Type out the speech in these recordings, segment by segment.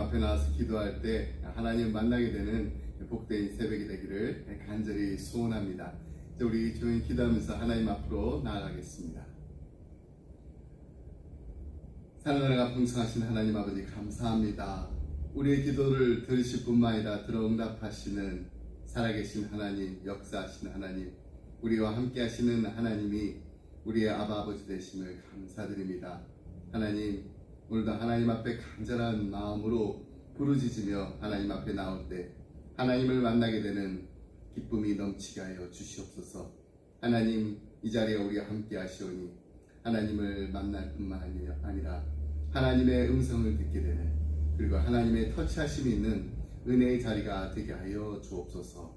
앞에 나와서 기도할 때 하나님을 만나게 되는 복된 새벽이 되기를 간절히 소원합니다. 이제 우리 조용히 기도하면서 하나님 앞으로 나아가겠습니다. 사랑하는 풍성하신 하나님 아버지, 감사합니다. 우리의 기도를 들으실 뿐만 아니라 들어 응답하시는 살아계신 하나님, 역사하시는 하나님, 우리와 함께 하시는 하나님이 우리의 아버지 되심을 감사드립니다. 하나님, 오늘도 하나님 앞에 간절한 마음으로 부르짖으며 하나님 앞에 나올 때 하나님을 만나게 되는 기쁨이 넘치게 하여 주시옵소서. 하나님, 이 자리에 우리와 함께 하시오니 하나님을 만날 뿐만 아니라 하나님의 음성을 듣게 되는, 그리고 하나님의 터치하심이 있는 은혜의 자리가 되게 하여 주옵소서.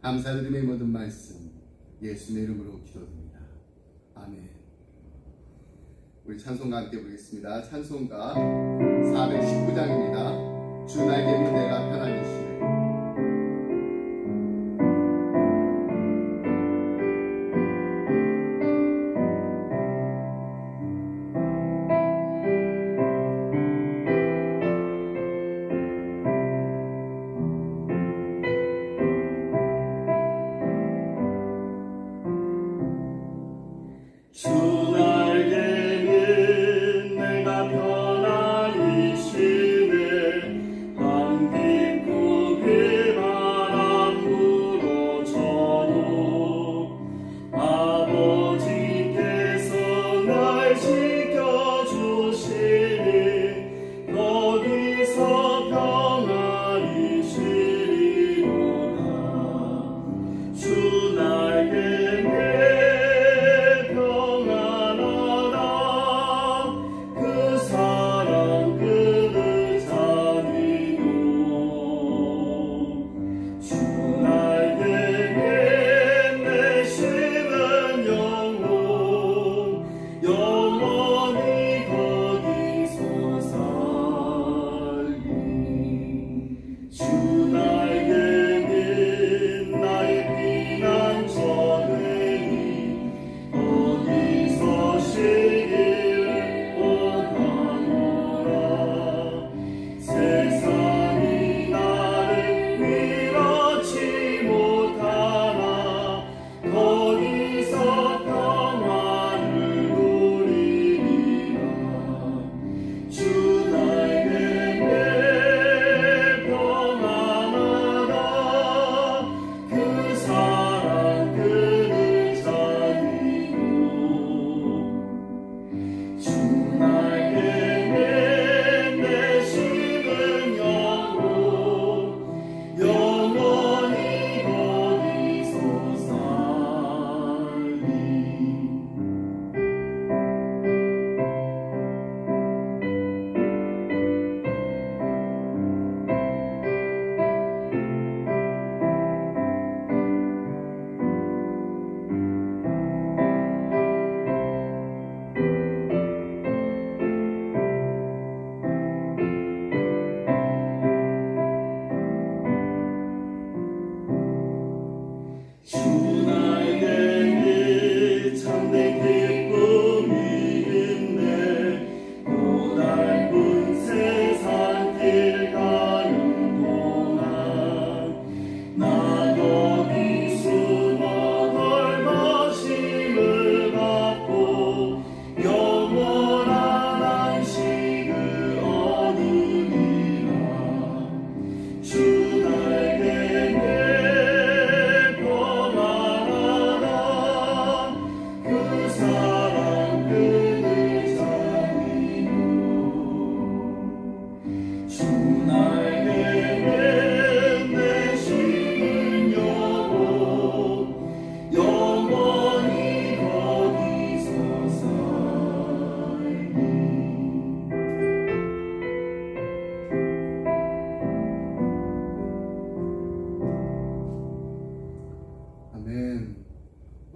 감사드림의 모든 말씀 예수님의 이름으로 기도드립니다. 아멘. 우리 찬송가 함께 부르겠습니다. 찬송가 419장입니다. 주 날개 및 내가 편안히 쉬네.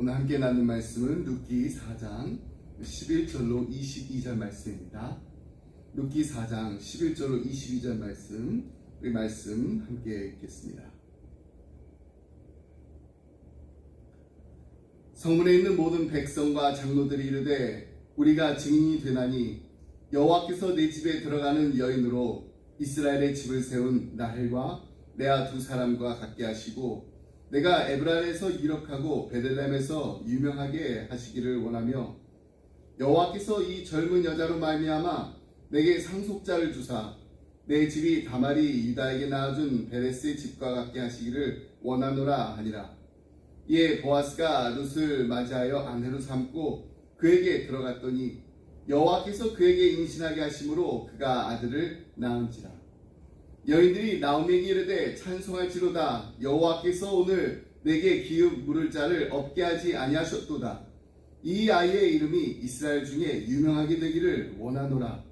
오늘 함께 나눈 말씀은 룻기 4장 11절로 22절 말씀입니다. 룻기 4장 11절로 22절 말씀, 우리 말씀 함께 읽겠습니다. 성문에 있는 모든 백성과 장로들이 이르되 우리가 증인이 되나니 여호와께서 내 집에 들어가는 여인으로 이스라엘의 집을 세운 라헬과 레아 두 사람과 같게 하시고 내가 에브랄에서 유력하고 베들레헴에서 유명하게 하시기를 원하며 여호와께서 이 젊은 여자로 말미암아 내게 상속자를 주사 내 집이 다말이 유다에게 낳아준 베레스의 집과 같게 하시기를 원하노라 하니라. 이에 보아스가 룻을 맞이하여 아내로 삼고 그에게 들어갔더니 여호와께서 그에게 임신하게 하심으로 그가 아들을 낳은지라. 여인들이 나오미에게 이르되 찬송할지로다. 여호와께서 오늘 내게 기업 물을 자를 없게 하지 아니하셨도다. 이 아이의 이름이 이스라엘 중에 유명하게 되기를 원하노라.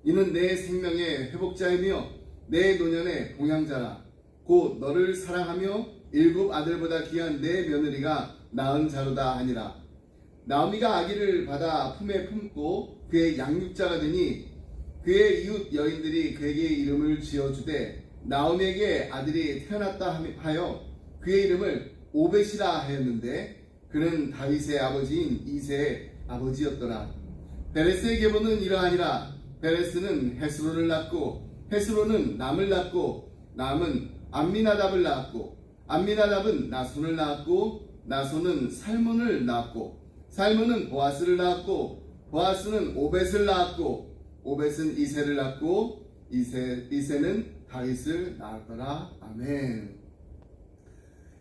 이는 내 생명의 회복자이며 내 노년의 봉양자라. 곧 너를 사랑하며 7 아들보다 귀한 내 며느리가 낳은 자로다 하니라. 나오미가 아기를 받아 품에 품고 그의 양육자가 되니 그의 이웃 여인들이 그에게 이름을 지어주되 나오미에게 아들이 태어났다 하여 그의 이름을 오벳이라 하였는데 그는 다윗의 아버지인 이새의 아버지였더라. 베레스의 계보는 이러하니라. 베레스는 헤스론을 낳고 헤스론은 남을 낳고 남은 암미나답을 낳았고 암미나답은 나손을 낳았고 나손은 살몬을 낳았고 살몬은 보아스를 낳았고 보아스는 오벳을 낳았고 오벳은 이새를 낳고 이새는 다윗을 낳았더라. 아멘.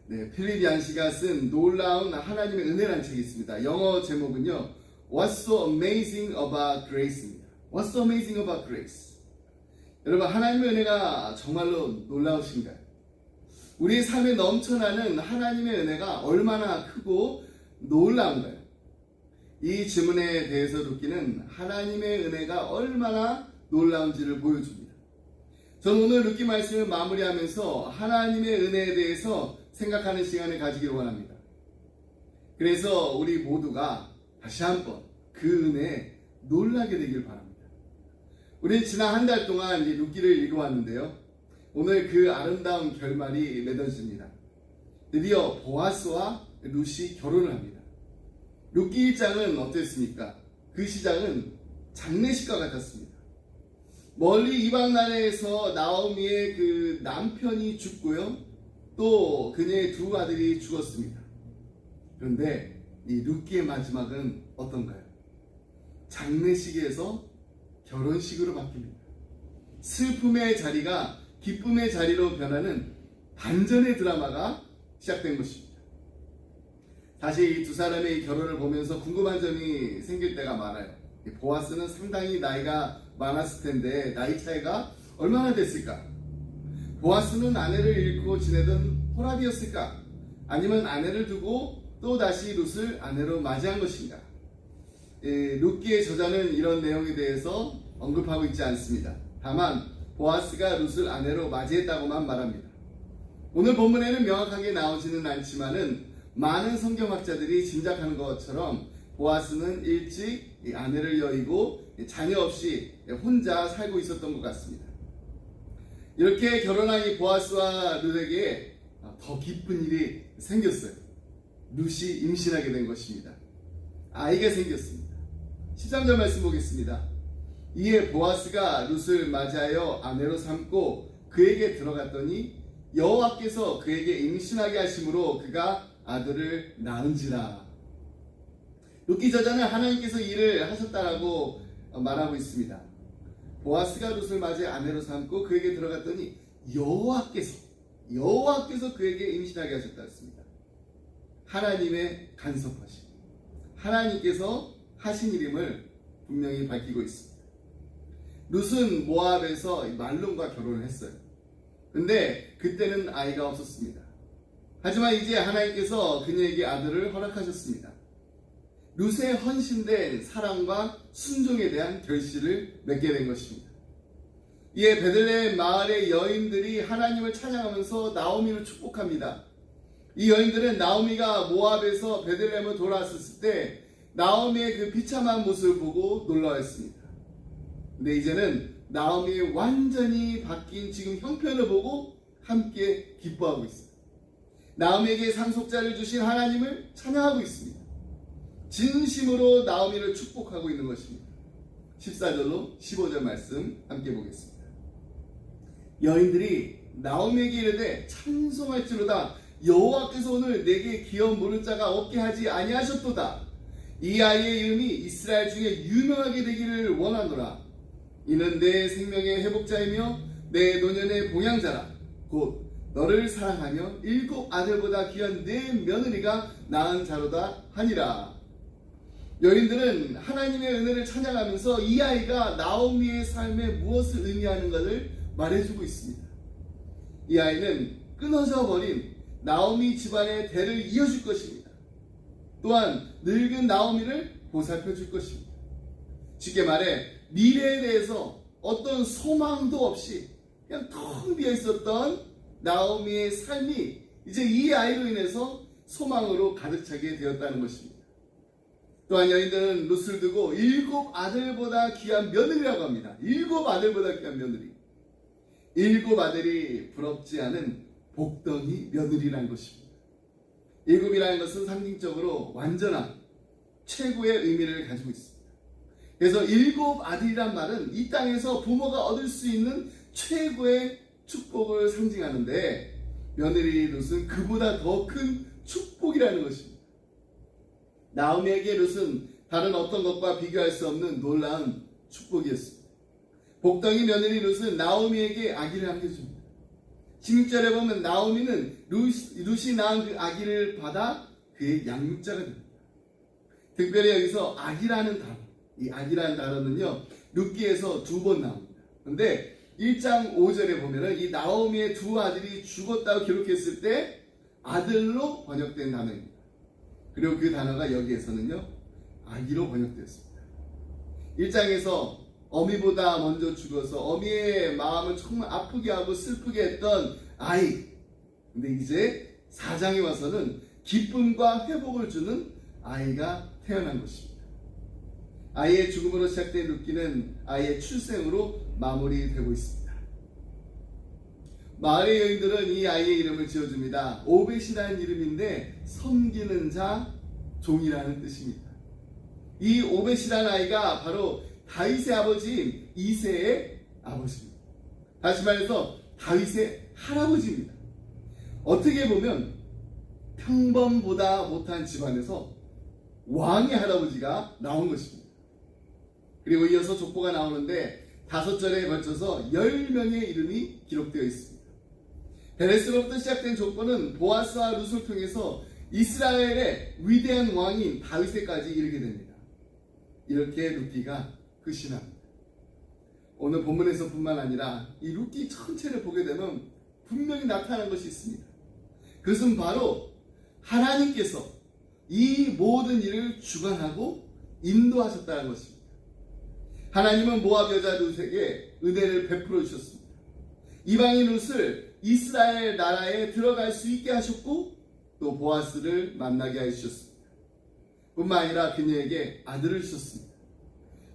네, 필립 얀시가 쓴 놀라운 하나님의 은혜라는 책이 있습니다. 영어 제목은요, What's so amazing about grace입니다. What's so amazing about grace? 여러분, 하나님의 은혜가 정말로 놀라우신가요? 우리의 삶에 넘쳐나는 하나님의 은혜가 얼마나 크고 놀라운가요? 이 질문에 대해서 룻기는 하나님의 은혜가 얼마나 놀라운지를 보여줍니다. 저는 오늘 룻기 말씀을 마무리하면서 하나님의 은혜에 대해서 생각하는 시간을 가지기를 원합니다. 그래서 우리 모두가 다시 한번 그 은혜에 놀라게 되길 바랍니다. 우리는 지난 한 달 동안 룻기를 읽어왔는데요. 오늘 그 아름다운 결말이 맺어집니다. 드디어 보아스와 룻이 결혼을 합니다. 룻기 1장은 어땠습니까? 그 시작은 장례식과 같았습니다. 멀리 이방 나라에서 나오미의 그 남편이 죽고요. 또 그녀의 2 아들이 죽었습니다. 그런데 이 룻기의 마지막은 어떤가요? 장례식에서 결혼식으로 바뀝니다. 슬픔의 자리가 기쁨의 자리로 변하는 반전의 드라마가 시작된 것입니다. 사실 이 2 사람의 결혼을 보면서 궁금한 점이 생길 때가 많아요. 보아스는 상당히 나이가 많았을 텐데 나이 차이가 얼마나 됐을까? 보아스는 아내를 잃고 지내던 호랍이었을까? 아니면 아내를 두고 또 다시 룻을 아내로 맞이한 것인가? 룻기의 저자는 이런 내용에 대해서 언급하고 있지 않습니다. 다만 보아스가 룻을 아내로 맞이했다고만 말합니다. 오늘 본문에는 명확하게 나오지는 않지만은 많은 성경학자들이 짐작하는 것처럼 보아스는 일찍 아내를 여의고 자녀 없이 혼자 살고 있었던 것 같습니다. 이렇게 결혼한 이 보아스와 룻에게 더 기쁜 일이 생겼어요. 룻이 임신하게 된 것입니다. 아이가 생겼습니다. 13절 말씀 보겠습니다. 이에 보아스가 룻을 맞이하여 아내로 삼고 그에게 들어갔더니 여호와께서 그에게 임신하게 하심으로 그가 아들을 낳은지라. 룻기 저자는 하나님께서 일을 하셨다라고 말하고 있습니다. 보아스가 룻을 맞이해 아내로 삼고 그에게 들어갔더니 여호와께서 그에게 임신하게 하셨다 했습니다. 하나님의 간섭하심, 하나님께서 하신 일임을 분명히 밝히고 있습니다. 룻은 모압에서 말론과 결혼을 했어요. 근데 그때는 아이가 없었습니다. 하지만 이제 하나님께서 그녀에게 아들을 허락하셨습니다. 룻의 헌신된 사랑과 순종에 대한 결실을 맺게 된 것입니다. 이에 베들레헴 마을의 여인들이 하나님을 찬양하면서 나오미를 축복합니다. 이 여인들은 나오미가 모압에서 베들레헴을 돌아왔을 때 나오미의 그 비참한 모습을 보고 놀라워했습니다. 근데 이제는 나오미의 완전히 바뀐 지금 형편을 보고 함께 기뻐하고 있습니다. 나오미에게 상속자를 주신 하나님을 찬양하고 있습니다. 진심으로 나오미를 축복하고 있는 것입니다. 14절로 15절 말씀 함께 보겠습니다. 여인들이 나오미에게 이르되 찬송할지로다. 여호와께서 오늘 내게 기업 물을 자가 없게 하지 아니하셨도다. 이 아이의 이름이 이스라엘 중에 유명하게 되기를 원하노라. 이는 내 생명의 회복자이며 내 노년의 봉양자라. 곧 너를 사랑하며 7 아들보다 귀한 내 며느리가 낳은 자로다 하니라. 여인들은 하나님의 은혜를 찬양하면서 이 아이가 나오미의 삶에 무엇을 의미하는가를 말해주고 있습니다. 이 아이는 끊어져 버린 나오미 집안의 대를 이어줄 것입니다. 또한 늙은 나오미를 보살펴 줄 것입니다. 쉽게 말해 미래에 대해서 어떤 소망도 없이 그냥 텅 비어 있었던 나오미의 삶이 이제 이 아이로 인해서 소망으로 가득 차게 되었다는 것입니다. 또한 여인들은 룻을 두고 7 아들보다 귀한 며느리라고 합니다. 7 아들보다 귀한 며느리. 7 아들이 부럽지 않은 복덩이 며느리라는 것입니다. 7이라는 것은 상징적으로 완전한 최고의 의미를 가지고 있습니다. 그래서 7 아들이란 말은 이 땅에서 부모가 얻을 수 있는 최고의 축복을 상징하는데, 며느리 룻은 그보다 더 큰 축복이라는 것입니다. 나오미에게 룻은 다른 어떤 것과 비교할 수 없는 놀라운 축복이었습니다. 복덩이 며느리 룻은 나오미에게 아기를 안겨줍니다. 16절에 보면 나오미는 룻이 낳은 그 아기를 받아 그의 양육자가 됩니다. 특별히 여기서 아기라는 단어, 이 아기라는 단어는요 룻기에서 2번 나옵니다. 그런데 1장 5절에 보면은 이 나오미의 2 아들이 죽었다고 기록했을 때 아들로 번역된 단어입니다. 그리고 그 단어가 여기에서는요 아기로 번역되었습니다. 1장에서 어미보다 먼저 죽어서 어미의 마음을 정말 아프게 하고 슬프게 했던 아이, 근데 이제 4장에 와서는 기쁨과 회복을 주는 아이가 태어난 것입니다. 아이의 죽음으로 시작된 룻기는 아이의 출생으로 마무리되고 있습니다. 마을의 여인들은 이 아이의 이름을 지어줍니다. 오벳이라는 이름인데 섬기는 자, 종이라는 뜻입니다. 이 오벳이라는 아이가 바로 다윗의 아버지인 이새의 아버지입니다. 다시 말해서 다윗의 할아버지입니다. 어떻게 보면 평범보다 못한 집안에서 왕의 할아버지가 나온 것입니다. 그리고 이어서 족보가 나오는데 5절에 걸쳐서 10명의 이름이 기록되어 있습니다. 베레스로부터 시작된 족보는 보아스와 룻을 통해서 이스라엘의 위대한 왕인 다윗에까지 이르게 됩니다. 이렇게 룻기가 끝이 납니다. 오늘 본문에서 뿐만 아니라 이 룻기 전체를 보게 되면 분명히 나타나는 것이 있습니다. 그것은 바로 하나님께서 이 모든 일을 주관하고 인도하셨다는 것입니다. 하나님은 모압 여자 룻에게 은혜를 베풀어 주셨습니다. 이방인 룻을 이스라엘 나라에 들어갈 수 있게 하셨고 또 보아스를 만나게 해주셨습니다. 뿐만 아니라 그녀에게 아들을 주셨습니다.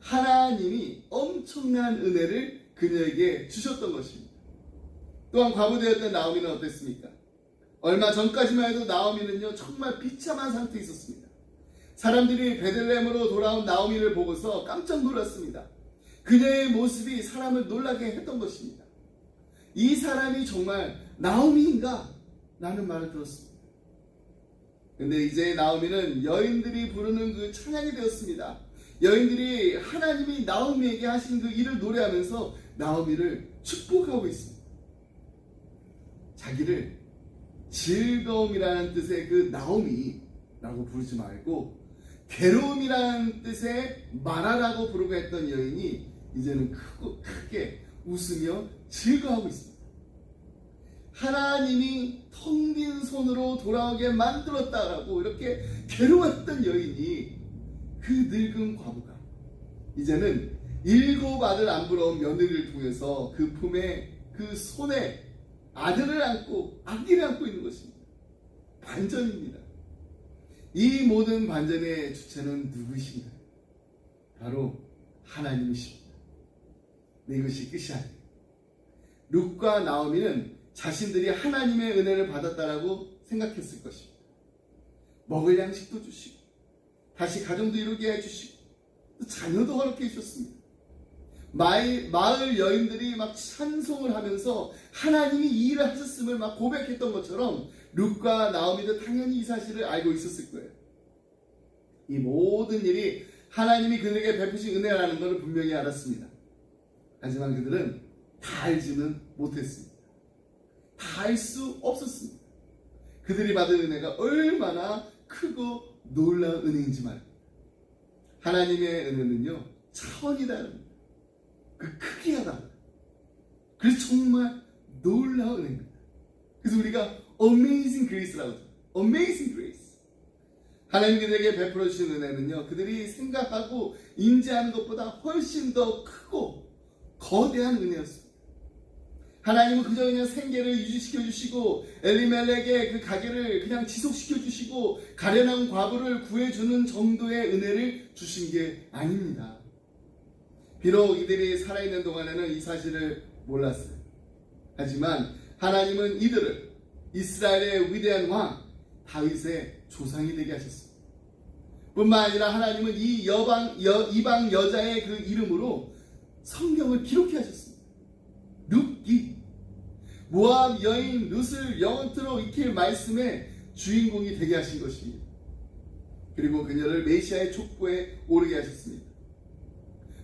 하나님이 엄청난 은혜를 그녀에게 주셨던 것입니다. 또한 과부되었던 나오미는 어땠습니까? 얼마 전까지만 해도 나오미는요 정말 비참한 상태에 있었습니다. 사람들이 베들레헴으로 돌아온 나오미를 보고서 깜짝 놀랐습니다. 그녀의 모습이 사람을 놀라게 했던 것입니다. 이 사람이 정말 나오미인가? 라는 말을 들었습니다. 근데 이제 나오미는 여인들이 부르는 그 찬양이 되었습니다. 여인들이 하나님이 나오미에게 하신 그 일을 노래하면서 나오미를 축복하고 있습니다. 자기를 즐거움이라는 뜻의 그 나오미라고 부르지 말고 괴로움이라는 뜻의 마라라고 부르고 했던 여인이 이제는 크게 웃으며 즐거워하고 있습니다. 하나님이 텅 빈 손으로 돌아오게 만들었다라고 이렇게 괴로웠던 여인이 그 늙은 과부가 이제는 7 아들 안 부러운 며느리를 통해서 그 품에 그 손에 아들을 안고 아기를 안고 있는 것입니다. 반전입니다. 이 모든 반전의 주체는 누구이신가요? 바로 하나님이십니다. 근데 이것이 끝이 아니에요. 룻과 나오미는 자신들이 하나님의 은혜를 받았다라고 생각했을 것입니다. 먹을 양식도 주시고 다시 가정도 이루게 해주시고 또 자녀도 허락해 주셨습니다. 마을 여인들이 막 찬송을 하면서 하나님이 이 일을 하셨음을 막 고백했던 것처럼 룻과 나오미도 당연히 이 사실을 알고 있었을 거예요. 이 모든 일이 하나님이 그들에게 베푸신 은혜라는 것을 분명히 알았습니다. 하지만 그들은 다 알지는 못했습니다. 다 알 수 없었습니다. 그들이 받은 은혜가 얼마나 크고 놀라운 은혜인지 말입니다. 하나님의 은혜는요, 차원이 다릅니다. 그 크기가 다릅니다. 그래서 정말 놀라운 은혜입니다. 그래서 우리가 Amazing Grace라고 하죠. Amazing Grace. 하나님 그들에게 베풀어 주신 은혜는요, 그들이 생각하고 인지하는 것보다 훨씬 더 크고 거대한 은혜였습니다. 하나님은 그저 그냥 생계를 유지시켜 주시고 엘리멜렉의 그 가게를 그냥 지속시켜 주시고 가련한 과부를 구해주는 정도의 은혜를 주신 게 아닙니다. 비록 이들이 살아있는 동안에는 이 사실을 몰랐어요. 하지만 하나님은 이들을 이스라엘의 위대한 왕 다윗의 조상이 되게 하셨습니다. 뿐만 아니라 하나님은 이 이방 여자의 그 이름으로 성경을 기록해 하셨습니다. 룻기, 모압 여인 룻을 영원토록 익힐 말씀의 주인공이 되게 하신 것입니다. 그리고 그녀를 메시아의 촉보에 오르게 하셨습니다.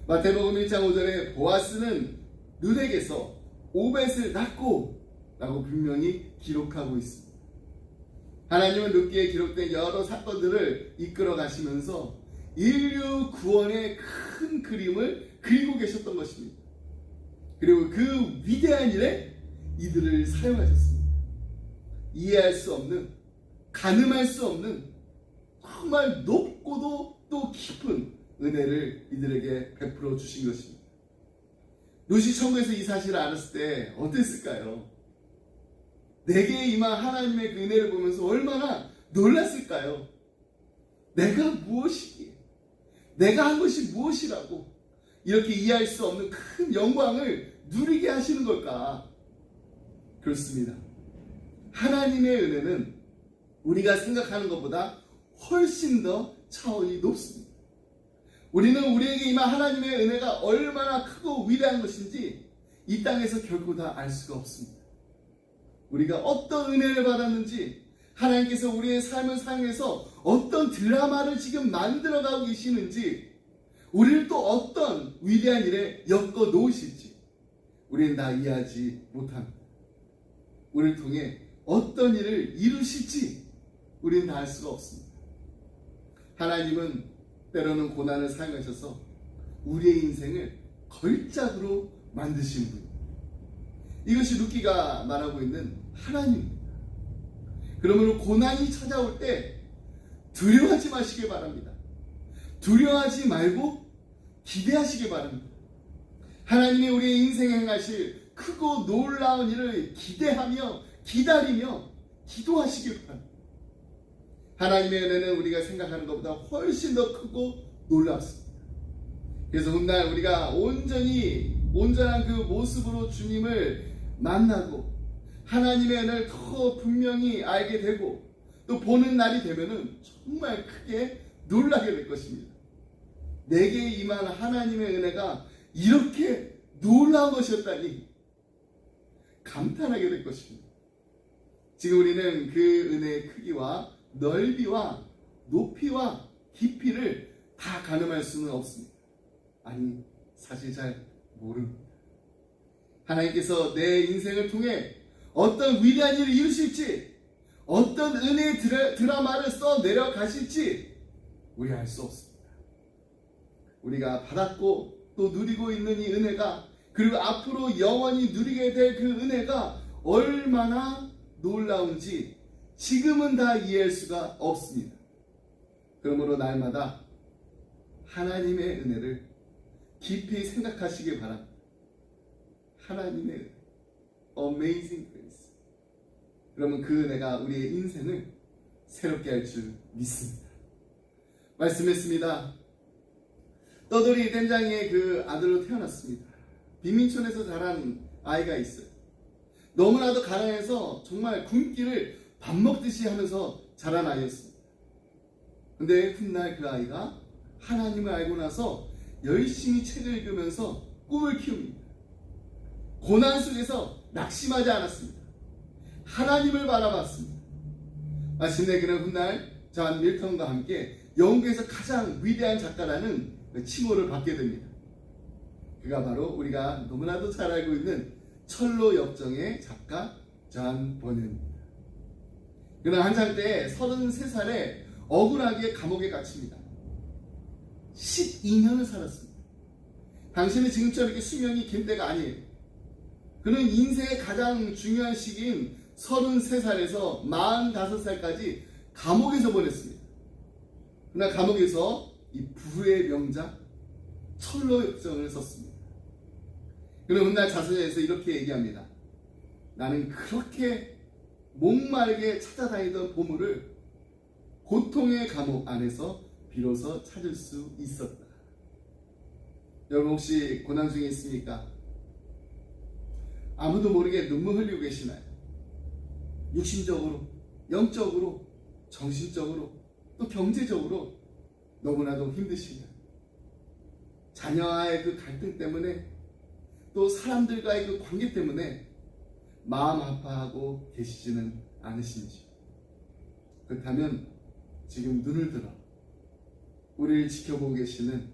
마태복음 1장 5절에 보아스는 룻에게서 오벳을 낳고 라고 분명히 기록하고 있습니다. 하나님은 룻기에 기록된 여러 사건들을 이끌어 가시면서 인류 구원의 큰 그림을 그리고 계셨던 것입니다. 그리고 그 위대한 일에 이들을 사용하셨습니다. 이해할 수 없는, 가늠할 수 없는 정말 높고도 또 깊은 은혜를 이들에게 베풀어 주신 것입니다. 룻이 천국에서 이 사실을 알았을 때 어땠을까요? 내게 임한 하나님의 그 은혜를 보면서 얼마나 놀랐을까요? 내가 무엇이기에, 내가 한 것이 무엇이라고 이렇게 이해할 수 없는 큰 영광을 누리게 하시는 걸까? 그렇습니다. 하나님의 은혜는 우리가 생각하는 것보다 훨씬 더 차원이 높습니다. 우리는 우리에게 임한 하나님의 은혜가 얼마나 크고 위대한 것인지 이 땅에서 결코 다 알 수가 없습니다. 우리가 어떤 은혜를 받았는지, 하나님께서 우리의 삶을 사용해서 어떤 드라마를 지금 만들어가고 계시는지, 우리를 또 어떤 위대한 일에 엮어 놓으실지 우리는 다 이해하지 못합니다. 우리를 통해 어떤 일을 이루실지 우리는 다 알 수가 없습니다. 하나님은 때로는 고난을 사용하셔서 우리의 인생을 걸작으로 만드시는 분입니다. 이것이 룻기가 말하고 있는 하나님입니다. 그러므로 고난이 찾아올 때 두려워하지 마시길 바랍니다. 두려워하지 말고 기대하시길 바랍니다. 하나님이 우리의 인생에 행하실 크고 놀라운 일을 기대하며 기다리며 기도하시길 바랍니다. 하나님의 은혜는 우리가 생각하는 것보다 훨씬 더 크고 놀랍습니다. 그래서 훗날 우리가 온전한 그 모습으로 주님을 만나고 하나님의 은혜를 더 분명히 알게 되고 또 보는 날이 되면은 정말 크게 놀라게 될 것입니다. 내게 임한 하나님의 은혜가 이렇게 놀라운 것이었다니 감탄하게 될 것입니다. 지금 우리는 그 은혜의 크기와 넓이와 높이와 깊이를 다 가늠할 수는 없습니다. 아니, 사실 잘 모릅니다. 하나님께서 내 인생을 통해 어떤 위대한 일을 이루실지, 어떤 은혜의 드라마를 써 내려가실지 우리 알 수 없습니다. 우리가 받았고 또 누리고 있는 이 은혜가, 그리고 앞으로 영원히 누리게 될 그 은혜가 얼마나 놀라운지 지금은 다 이해할 수가 없습니다. 그러므로 날마다 하나님의 은혜를 깊이 생각하시길 바랍니다. 하나님의 은혜, Amazing Grace. 그러면 그 은혜가 우리의 인생을 새롭게 할 줄 믿습니다. 말씀했습니다. 떠돌이 댐장이의 그 아들로 태어났습니다. 빈민촌에서 자란 아이가 있어요. 너무나도 가난해서 정말 굶기를 밥 먹듯이 하면서 자란 아이였습니다. 근데 훗날 그 아이가 하나님을 알고 나서 열심히 책을 읽으면서 꿈을 키웁니다. 고난 속에서 낙심하지 않았습니다. 하나님을 바라봤습니다. 마침내 그는 훗날 존 밀턴과 함께 영국에서 가장 위대한 작가라는 칭호를 받게 됩니다. 그가 바로 우리가 너무나도 잘 알고 있는 철로 역정의 작가 존 버넷입니다. 그는 한창 때 33살에 억울하게 감옥에 갇힙니다. 12년을 살았습니다. 당신은 지금처럼 이렇게 수명이 긴 때가 아니에요. 그는 인생의 가장 중요한 시기인 33살에서 45살까지 감옥에서 보냈습니다. 그러나 감옥에서 이 부의 명작 철로 역정을 썼습니다. 그는 훗날 자서전에서 이렇게 얘기합니다. 나는 그렇게 목마르게 찾아다니던 보물을 고통의 감옥 안에서 비로소 찾을 수 있었다. 여러분 혹시 고난 중에 있습니까? 아무도 모르게 눈물 흘리고 계시나요? 육신적으로, 영적으로, 정신적으로, 또 경제적으로 너무나도 힘드신가요? 자녀와의 그 갈등 때문에, 또 사람들과의 그 관계 때문에 마음 아파하고 계시지는 않으신지요? 그렇다면 지금 눈을 들어 우리를 지켜보고 계시는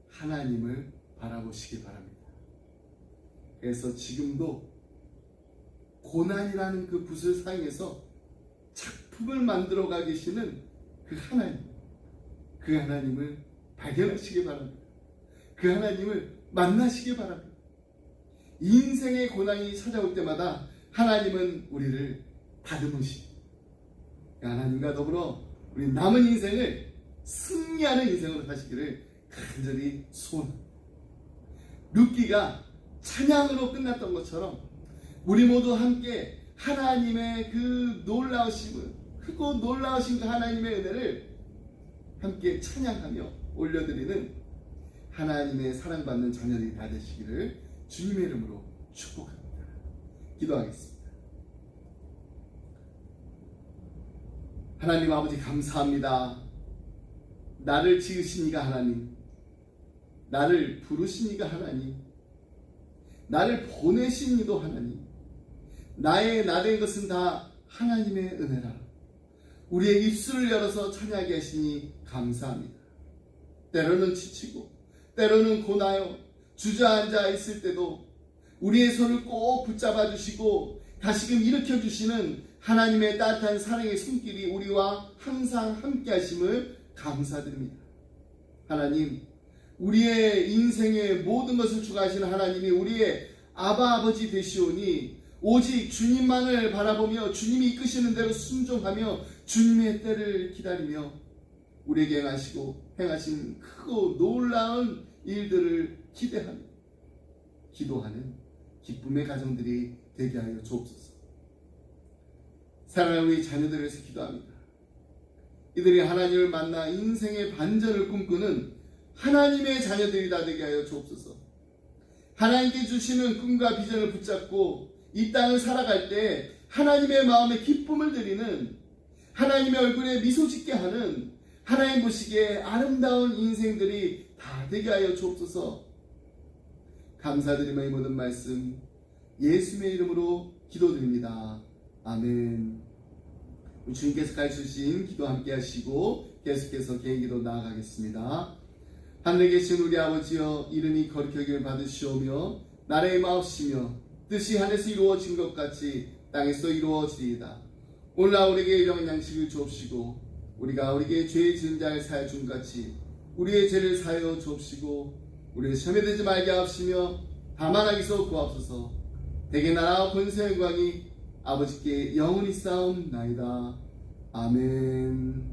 하나님을 바라보시기 바랍니다. 그래서 지금도 고난이라는 그 붓을 사용해서 작품을 만들어가 계시는 그 하나님을 발견하시기 바랍니다. 그 하나님을 만나시기 바랍니다. 인생의 고난이 찾아올 때마다 하나님은 우리를 다듬으십니다. 하나님과 더불어 우리 남은 인생을 승리하는 인생으로 사시기를 간절히 소원합니다. 룻기가 찬양으로 끝났던 것처럼 우리 모두 함께 하나님의 그 놀라우심을, 크고 놀라우신 그 하나님의 은혜를 함께 찬양하며 올려드리는 하나님의 사랑받는 자녀들이 다 되시기를 주님의 이름으로 축복합니다. 기도하겠습니다. 하나님 아버지 감사합니다. 나를 지으신 이가 하나님, 나를 부르신 이가 하나님, 나를 보내신 이도 하나님, 나의 나된 것은 다 하나님의 은혜라. 우리의 입술을 열어서 찬양하게 하시니 감사합니다. 때로는 지치고 때로는 고나요 주저앉아 있을 때도 우리의 손을 꼭 붙잡아 주시고 다시금 일으켜 주시는 하나님의 따뜻한 사랑의 손길이 우리와 항상 함께 하심을 감사드립니다. 하나님, 우리의 인생의 모든 것을 주관하시는 하나님이 우리의 아버지 되시오니 오직 주님만을 바라보며 주님이 이끄시는 대로 순종하며 주님의 때를 기다리며 우리에게 행하신 크고 놀라운 일들을 기대하며 기도하는 기쁨의 가정들이 되게 하여 주옵소서. 사랑하는 우리 자녀들을 위해서 기도합니다. 이들이 하나님을 만나 인생의 반전을 꿈꾸는 하나님의 자녀들이 다 되게 하여 주옵소서. 하나님께 주시는 꿈과 비전을 붙잡고 이 땅을 살아갈 때 하나님의 마음에 기쁨을 드리는, 하나님의 얼굴에 미소 짓게 하는, 하나님 보시기에 아름다운 인생들이 다 되게 하여 주옵소서. 감사드리며 이 모든 말씀 예수님의 이름으로 기도드립니다. 아멘. 주님께서 가르쳐주신 기도 함께 하시고 계속해서 개인기도 나아가겠습니다. 하늘에 계신 우리 아버지여, 이름이 거룩하게 받으시오며 나라의 마옵시며 뜻이 하늘에서 이루어진 것 같이 땅에서 이루어지리이다. 오늘날 우리에게 일용할 양식을 주옵시고 우리가 우리에게 죄 지은 자를 사하여 준 같이 우리의 죄를 사하여 주옵시고 우리를 시험에 들지 말게 하옵시며 다만 악에서 구하옵소서. 대개 나라와 권세 영광이 아버지께 영원히 싸움나이다. 아멘.